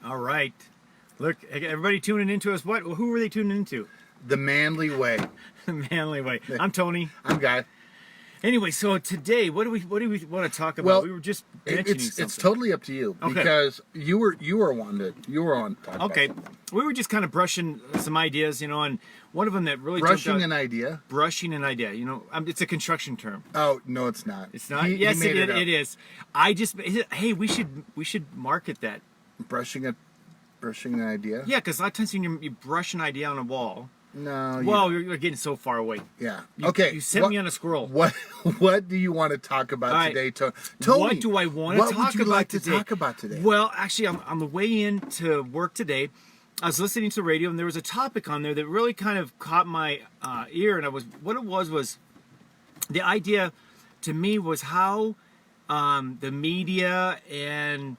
All right. Look, everybody tuning into us. What? Who are they tuning into? The Manly Way. Manly Way. I'm Tony. I'm Guy. Anyway, so today, what do we want to talk about? Well, we were just mentioning it's something. it's totally up to you because you were on talk Okay. about something. We were just kind of brushing some ideas, and one of them that really jumped Brushing out- an idea. Brushing an idea. It's a construction term. Oh no, it's not. It's not. He Yes, made it up. is. Hey, we should market that. Brushing an idea. Yeah, because a lot of times when you brush an idea on a wall, No. you're getting so far away. Yeah. You, Okay. You sent me on a scroll. What do you want to talk about All right. today, Tony? What do I want to What talk would you about like to today? talk about today? Well, actually, on the way into work today, I was listening to the radio, and there was a topic on there that really kind of caught my ear. And what it was the idea to me was how the media and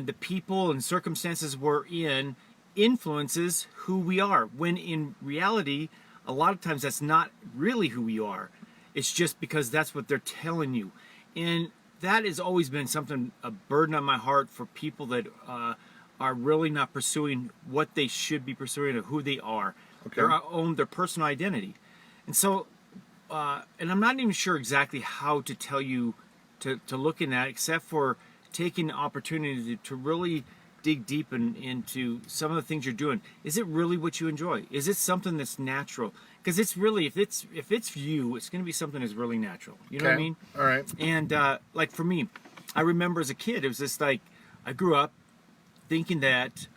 the people and circumstances we're in influences who we are, when in reality, a lot of times that's not really who we are. It's just because that's what they're telling you. And that has always been a burden on my heart for people that are really not pursuing what they should be pursuing or who they are, Okay. their personal identity. And so, and I'm not even sure exactly how to tell you to look in that, except for taking the opportunity to really dig deep into some of the things you're doing. Is it really what you enjoy? Is it something that's natural? Because it's really, if it's you, it's going to be something that's really natural. You know what I mean? All right. And like for me, I remember as a kid, it was just like I grew up thinking that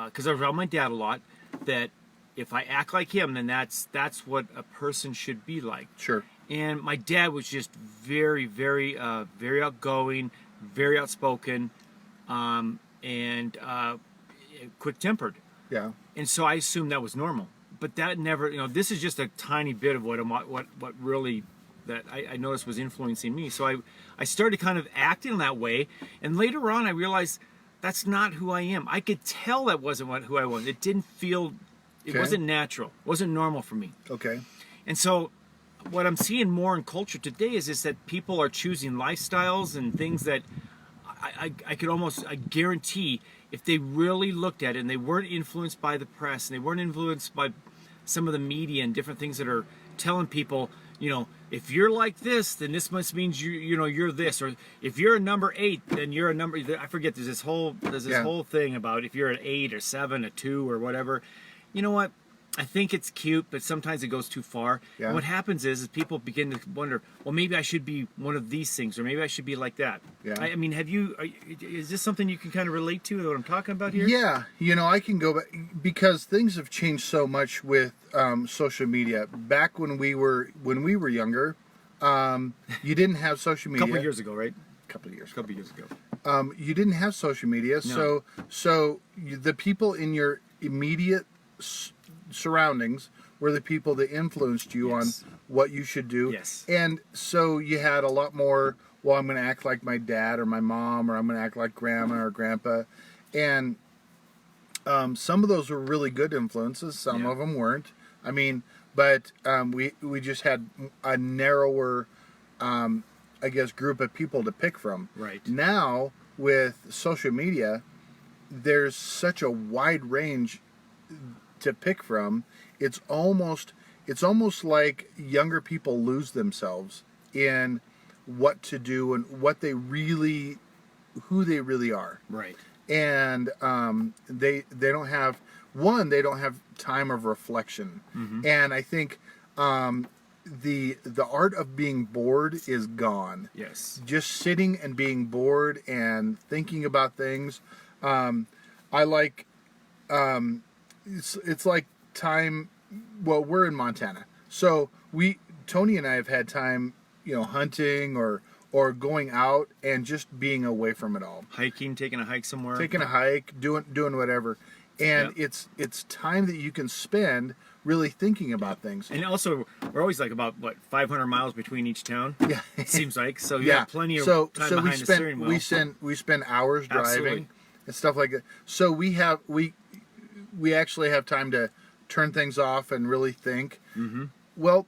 because I was around my dad a lot, that if I act like him, then that's what a person should be like. Sure. And my dad was just very, very, very outgoing, very outspoken, and quick-tempered. Yeah. And so I assumed that was normal. But that never, this is just a tiny bit of what really that I noticed was influencing me. So I started kind of acting that way, and later on I realized that's not who I am. I could tell that wasn't who I was. It didn't feel, it Okay. wasn't natural. It wasn't normal for me. Okay. And so what I'm seeing more in culture today is that people are choosing lifestyles and things that I could almost, I guarantee, if they really looked at it and they weren't influenced by the press and they weren't influenced by some of the media and different things that are telling people, if you're like this, then this must means you're this, or if you're a number 8, then you're a number. I forget. There's this whole thing about if you're an 8 or 7, a 2 or whatever. You know what? I think it's cute, but sometimes it goes too far. Yeah. And what happens is people begin to wonder, well, maybe I should be one of these things, or maybe I should be like that. Yeah. I mean, is this something you can kind of relate to, what I'm talking about here? Yeah, I can go back because things have changed so much with social media. Back when we were younger, you didn't have social media. A couple of years ago, right? A couple of years ago. You didn't have social media, No. so the people in your immediate surroundings were the people that influenced you Yes. on what you should do. Yes. And so you had a lot more, well, I'm going to act like my dad or my mom, or I'm going to act like grandma or grandpa. And some of those were really good influences. Some Yeah. of them weren't. I mean, but we just had a narrower, I guess, group of people to pick from. Right. Now, with social media, there's such a wide range to pick from. It's almost like younger people lose themselves in what to do and who they really are. Right. And they don't have time of reflection. Mm-hmm. And I think the art of being bored is gone. Yes. Just sitting and being bored and thinking about things. I like it's like time. Well, we're in Montana, so Tony and I have had time, hunting or going out and just being away from it all. Hiking, taking a hike somewhere. Taking a hike, doing whatever, and Yeah. it's time that you can spend really thinking about things. And also, we're always like about 500 miles between each town. Yeah, It seems like so. You yeah. have plenty of so time so behind the steering wheel. we spend hours driving Absolutely. and stuff like that. So we actually have time to turn things off and really think. Mm-hmm. Well,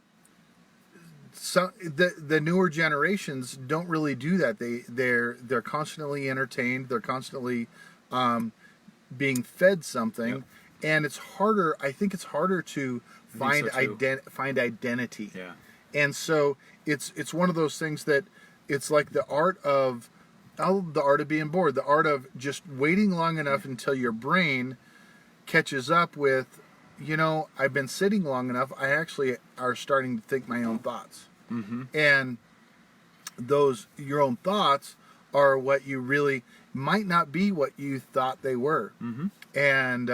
so the newer generations don't really do that. They're constantly entertained. They're constantly being fed something, Yep. and it's harder. I think it's harder to find so, too. find identity. Yeah. And so it's one of those things that it's like the art of being bored, the art of just waiting long enough until your brain catches up with, I've been sitting long enough. I actually are starting to think my own thoughts. Mm-hmm. And your own thoughts are what you really might not be what you thought they were. Mm-hmm. And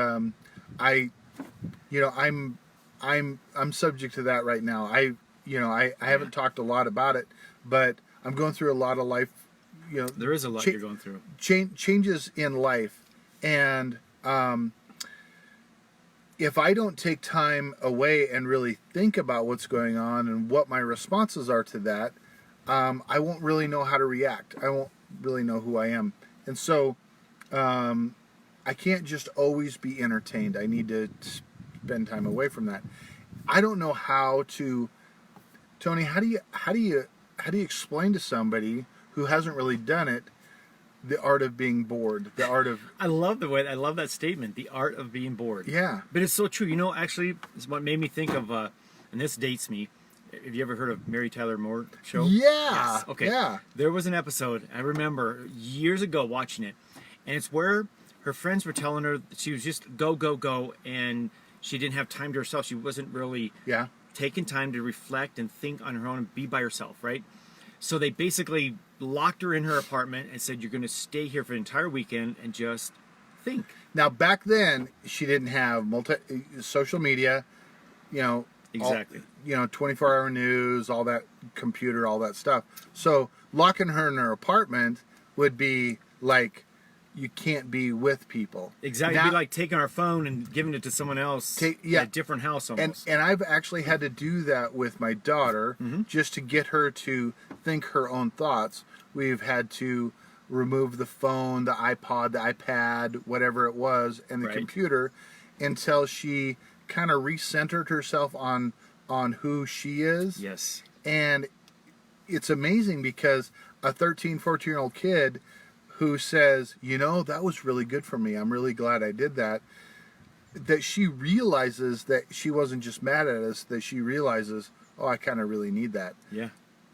I'm subject to that right now. I haven't talked a lot about it, but I'm going through a lot of life. There is a lot you're going through. Changes in life, and if I don't take time away and really think about what's going on and what my responses are to that, I won't really know how to react. I won't really know who I am, and so I can't just always be entertained. I need to spend time away from that. I don't know how to, Tony. How do you explain to somebody who hasn't really done it the art of being bored, the art of... I love that statement, the art of being bored. Yeah. But it's so true. Actually, it's what made me think of, and this dates me. Have you ever heard of Mary Tyler Moore show? Yeah. Yes. Okay. Yeah. There was an episode, I remember years ago watching it, and it's where her friends were telling her that she was just go, go, go, and she didn't have time to herself. She wasn't really taking time to reflect and think on her own and be by herself, right? So they basically locked her in her apartment and said, you're going to stay here for the entire weekend and just think. Now, back then, she didn't have social media, Exactly. 24-hour news, all that computer, all that stuff. So locking her in her apartment would be like, you can't be with people. Exactly. It'd be like taking our phone and giving it to someone else in a different house almost. And I've actually had to do that with my daughter just to get her to think her own thoughts. We've had to remove the phone, the iPod, the iPad, whatever it was, and the computer until she kind of recentered herself on who she is. Yes. And it's amazing because a 13, 14-year-old kid who says, that was really good for me. I'm really glad I did that. That she realizes that she wasn't just mad at us, that she realizes, oh, I kind of really need that. Yeah.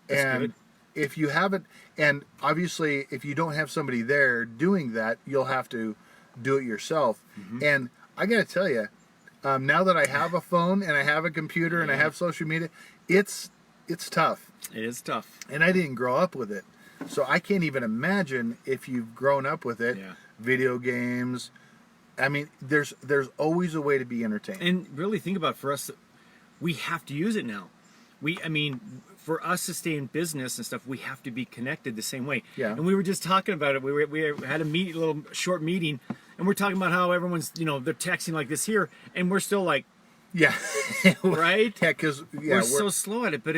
That's good. If you haven't, and obviously if you don't have somebody there doing that, you'll have to do it yourself. Mm-hmm. And I got to tell you, now that I have a phone and I have a computer and I have social media, it's tough. It is tough. And I didn't grow up with it. So I can't even imagine if you've grown up with it. Yeah. Video games. I mean, there's always a way to be entertained. And really think about, for us, we have to use it now. For us to stay in business and stuff, we have to be connected the same way. Yeah. And we were just talking about it. We had a little short meeting, and we're talking about how everyone's, they're texting like this here, and we're still like, yeah, right? Yeah, because we're so slow at it. But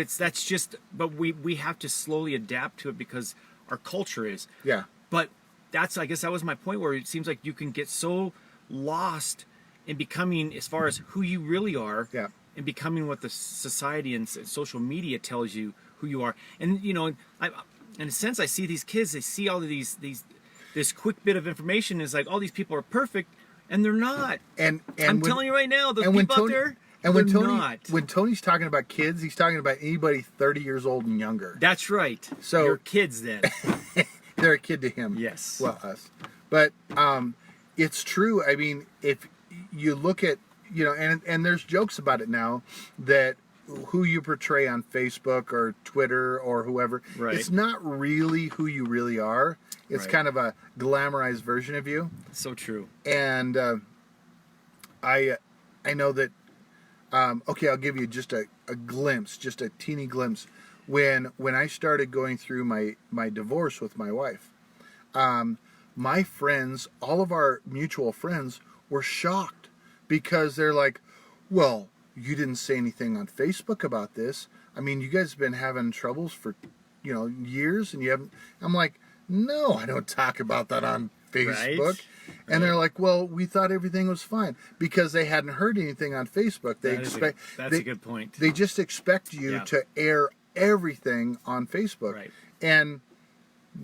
but we have to slowly adapt to it because our culture is. Yeah. But I guess that was my point, where it seems like you can get so lost in becoming, as far as who you really are. Yeah. And becoming what the society and social media tells you who you are. And in a sense, I see these kids. They see all of this quick bit of information. Is like all these people are perfect, and they're not. And I'm telling you right now, those people out there. And when Tony's talking about kids, he's talking about anybody 30 years old and younger. That's right. So you're kids then. They're a kid to him. Yes. Well, us. But it's true. I mean, if you look at, and there's jokes about it now, that who you portray on Facebook or Twitter or whoever, it's not really who you really are. It's kind of a glamorized version of you. So true. And I know that, okay, I'll give you just a glimpse, just a teeny glimpse. When I started going through my divorce with my wife, my friends, all of our mutual friends, were shocked. Because they're like, well, you didn't say anything on Facebook about this. I mean, you guys have been having troubles for, years, and you haven't. I'm like, no, I don't talk about that on Facebook. Right. And they're like, well, we thought everything was fine because they hadn't heard anything on Facebook. That's a good point. They just expect you to air everything on Facebook. Right. And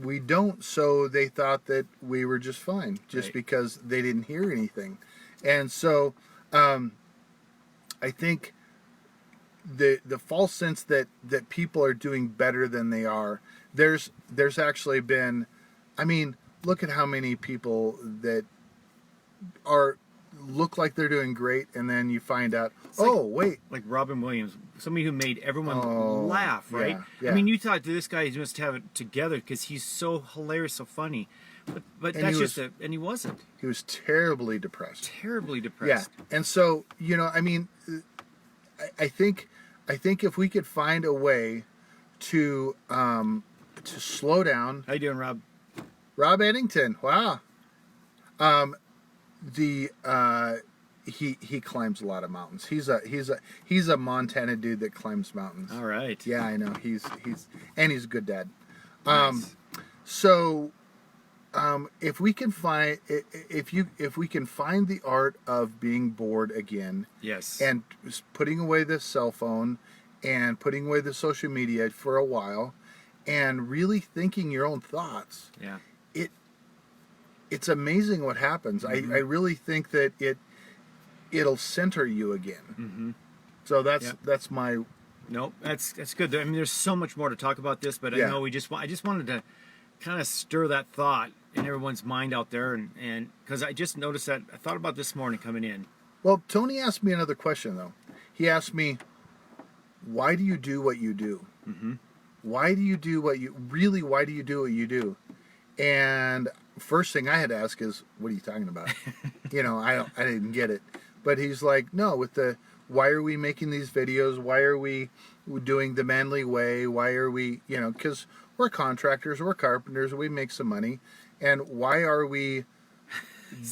we don't, so they thought that we were just fine, just Right. because they didn't hear anything. And so I think the false sense that people are doing better than they are, there's actually been, I mean, look at how many people that are look like they're doing great, and then you find out, wait, Like Robin Williams, somebody who made everyone Oh, laugh, right? yeah. I mean, you thought this guy must have it together because he's so hilarious, so funny, but And that's he just was- it. And he wasn't. he was terribly depressed. Terribly Yeah, depressed. and so I mean, I think if we could find a way to slow down. How you doing, Rob? Rob Eddington, wow. The he climbs a lot of mountains. He's a Montana dude that climbs mountains. All right. Yeah, I know. He's a good dad. Nice. So if we can find if we can find the art of being bored again, Yes. and putting away the cell phone and putting away the social media for a while and really thinking your own thoughts, yeah. it's amazing what happens. Mm-hmm. I really think that it'll center you again. Mm-hmm. So that's Yep. that's my Nope. That's good. I mean, there's so much more to talk about this, but Yeah. I know I just wanted to kind of stir that thought in everyone's mind out there, and because I just noticed that I thought about this morning coming in. Well, Tony asked me another question though. He asked me, "Why do you do what you do? Mm-hmm. Why do you do what you Why do you do what you do?" And first thing I had to ask is, "What are you talking about?" I didn't get it. But he's like, "No, why are we making these videos? Why are we doing the manly way? Why are we, because we're contractors, we're carpenters, we make some money, and why are we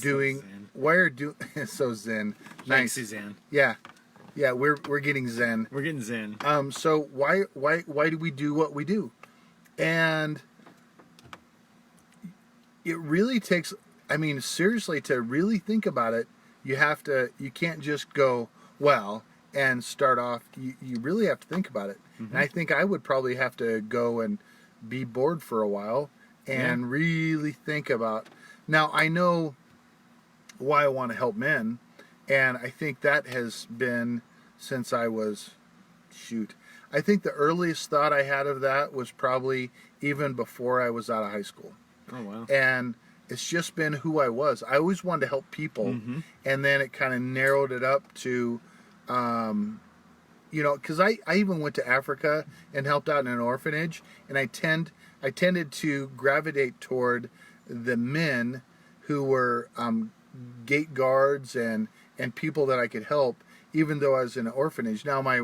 doing? zen. Why are do so zen? Thanks, Nice, Suzanne. yeah, we're getting zen. We're getting zen. So why do we do what we do? And it really takes, I mean, seriously, to really think about it, you can't just go, well, and start off. You really have to think about it. Mm-hmm. And I think I would probably have to go and be bored for a while and really think about. Now, I know why I want to help men, and I think that has been since I was, I think the earliest thought I had of that was probably even before I was out of high school. Oh wow. And it's just been who I was. I always wanted to help people, Mm-hmm. and then it kind of narrowed it up to, because I even went to Africa and helped out in an orphanage, and I tended to gravitate toward the men who were gate guards and people that I could help, even though I was in an orphanage. Now my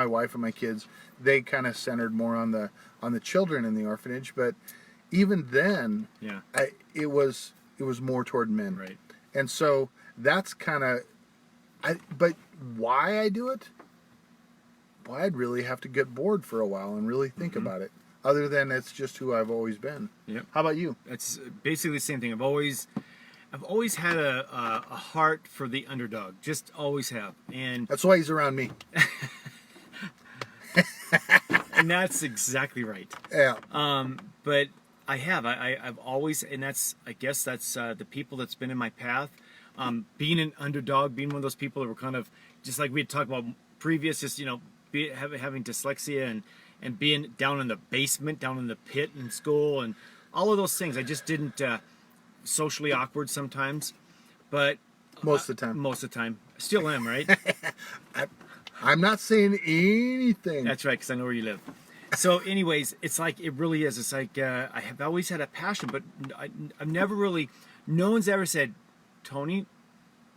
wife and my kids, they kind of centered more on the children in the orphanage, but even then, Yeah. it was more toward men. Right. And so that's kind of, but why I do it? Well, I'd really have to get bored for a while and really think about it. Other than it's just who I've always been. Yep. How about you? It's basically the same thing. I've always had a heart for the underdog. Just always have. And That's why he's around me. that's exactly right. Yeah. But I've always, and I guess that's the people that's been in my path. Being an underdog, being one of those people that were kind of, just like we had talked about previous, just, having dyslexia and being down in the basement, down in the pit in school, and all of those things. I just didn't, socially awkward sometimes, but Most of the time. most of the time, still am, right? I'm not saying anything. That's right, because I know where you live. So, anyways, it's like, it really is. It's like, I have always had a passion, but I've never really, no one's ever said, Tony,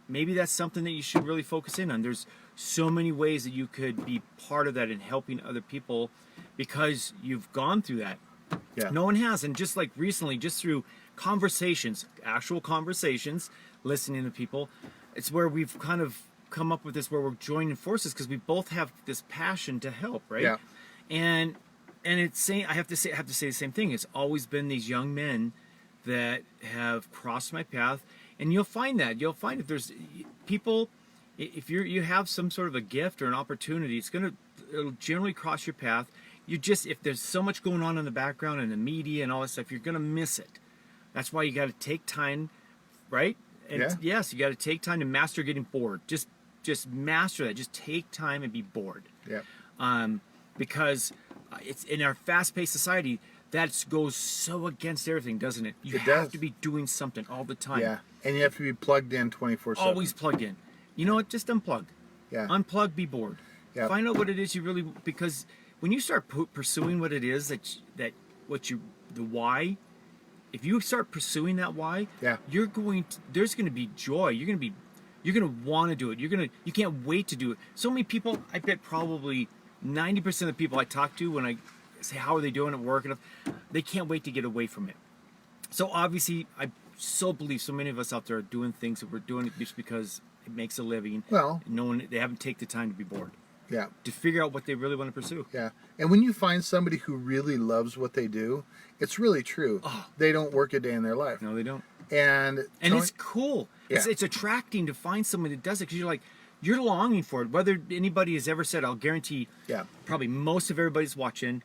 maybe that's something that you should really focus in on. There's so many ways that you could be part of that in helping other people because you've gone through that. Yeah. No one has. And just like recently, just through conversations, actual conversations, listening to people, it's where we've kind of come up with this, where we're joining forces because we both have this passion to help, right? Yeah. And it's saying, I have to say the same thing. It's always been these young men that have crossed my path, and you'll find if there's people, if you have some sort of a gift or an opportunity, it'll generally cross your path. you just, if there's so much going on in the background and the media and all that stuff, you're gonna miss it. That's why you got to take time, right? And Yeah. yes, you got to take time to master getting bored. Just master that. Just take time and be bored. Yep. Because it's in our fast-paced society that goes so against everything, doesn't it? You It have does. to be doing something all the time. Yeah. And you have to be plugged in 24/7. Always plugged in. You know what? Just unplug. Yeah. Unplug. Be bored. Yeah. Find out what it is you really, because when you start pursuing what it is the why. If you start pursuing that why, Yeah. there's going to be joy. You're going to want to do it. You can't wait to do it. So many people, I bet probably 90% of the people I talk to when I say, how are they doing at work? And they can't wait to get away from it. So obviously, I so believe so many of us out there are doing things that we're doing it just because it makes a living. Well, They haven't taken the time to be bored, yeah. to figure out what they really want to pursue. Yeah. And when you find somebody who really loves what they do, it's really true. They don't work a day in their life. No, they don't. And It's cool. Yeah. It's attracting to find someone that does it, because you're longing for it. Whether anybody has ever said, I'll guarantee, Yeah. probably most of everybody's watching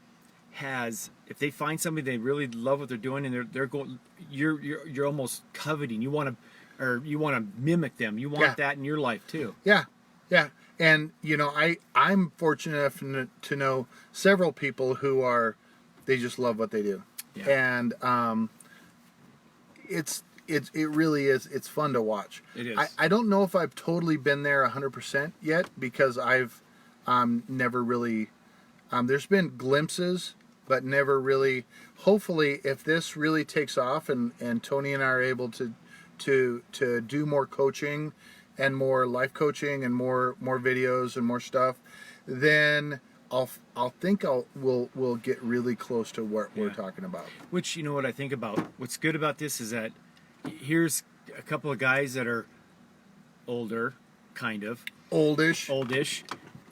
if they find somebody they really love what they're doing, and they're going, you're almost coveting. You want to mimic them. You want Yeah. that in your life too. Yeah, yeah, and I'm fortunate enough to know several people who they just love what they do, Yeah. and it really is. It's fun to watch. It is. I don't know if I've totally been there 100% yet, because I've never really. There's been glimpses, but never really. Hopefully, if this really takes off and Tony and I are able to do more coaching and more life coaching and more videos and more stuff, then we'll get really close to what we're talking about. Which, you know what I think about? What's good about this is that here's a couple of guys that are older, kind of Oldish.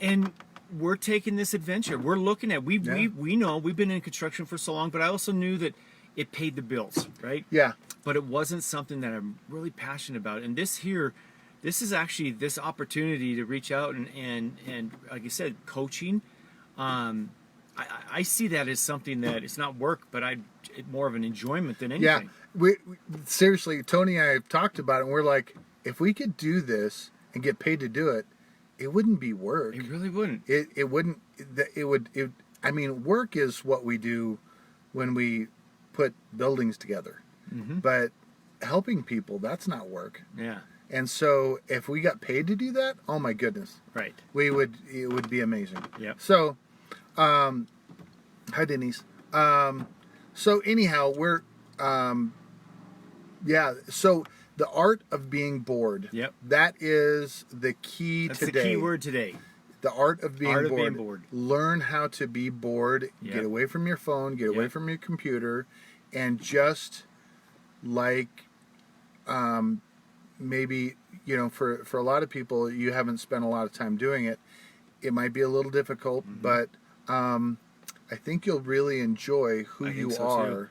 and we're taking this adventure. We're looking at we know we've been in construction for so long, but I also knew that it paid the bills, right? Yeah. But it wasn't something that I'm really passionate about. And this is actually this opportunity to reach out and like you said, coaching. I see that as something that it's not work, but more of an enjoyment than anything. Yeah. We seriously, Tony and I have talked about it, and we're like, if we could do this and get paid to do it, it wouldn't be work. It really wouldn't. It wouldn't. It would. I mean, work is what we do when we put buildings together. Mm-hmm. But helping people, that's not work. Yeah. And so if we got paid to do that, oh my goodness, Right. it would be amazing. Yep. So, hi Denise. So anyhow, we're, so the art of being bored. Yep. That is the key That's today. the key word today. The art of being Art of bored. being bored. Learn how to be bored. Yep. Get away from your phone. Get away Yep. from your computer, and just maybe for a lot of people, you haven't spent a lot of time doing it. It might be a little difficult, Mm-hmm. but I think you'll really enjoy who I think you so, too. are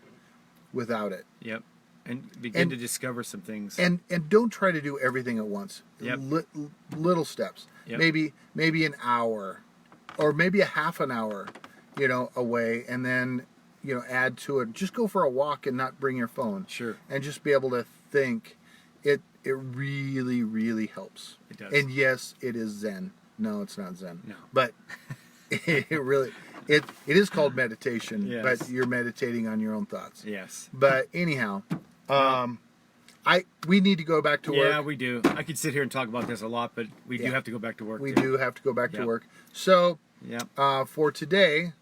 without it. Yep. And begin to discover some things. And don't try to do everything at once. Yep. Little steps. Yep. Maybe an hour, or maybe a half an hour, away, and then add to it. Just go for a walk and not bring your phone. Sure. And just be able to think. It really, really helps. It does. And yes, it is Zen. No, it's not Zen. No. But it is called meditation. Yes. But you're meditating on your own thoughts. Yes. But anyhow, we need to go back to work. Yeah, we do. I could sit here and talk about this a lot, but we do Yeah. have to go back to work. We too. do have to go back to Yep. work. So Yep. for today,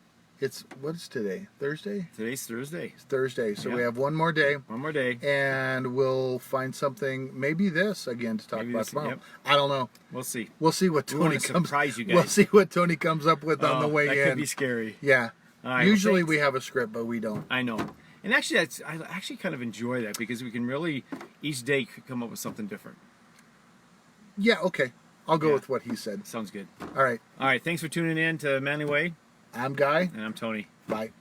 what is today? Thursday? Today's Thursday. It's Thursday. So we Yeah. have one more day, One more day. and we'll find something. Maybe this again to talk Maybe about this, tomorrow. yep. I don't know. We'll see. We'll see what We wanna Tony comes. surprise you guys. We'll see what Tony comes up with on the way that in. could be scary. Yeah. All right, well, Usually thanks. we have a script, but we don't. I know. And actually, I actually kind of enjoy that, because we can really each day come up with something different. Yeah. Okay. I'll go Yeah. with what he said. Sounds good. All right. All right. Thanks for tuning in to Manly Way, I'm Guy. and I'm Tony. Bye.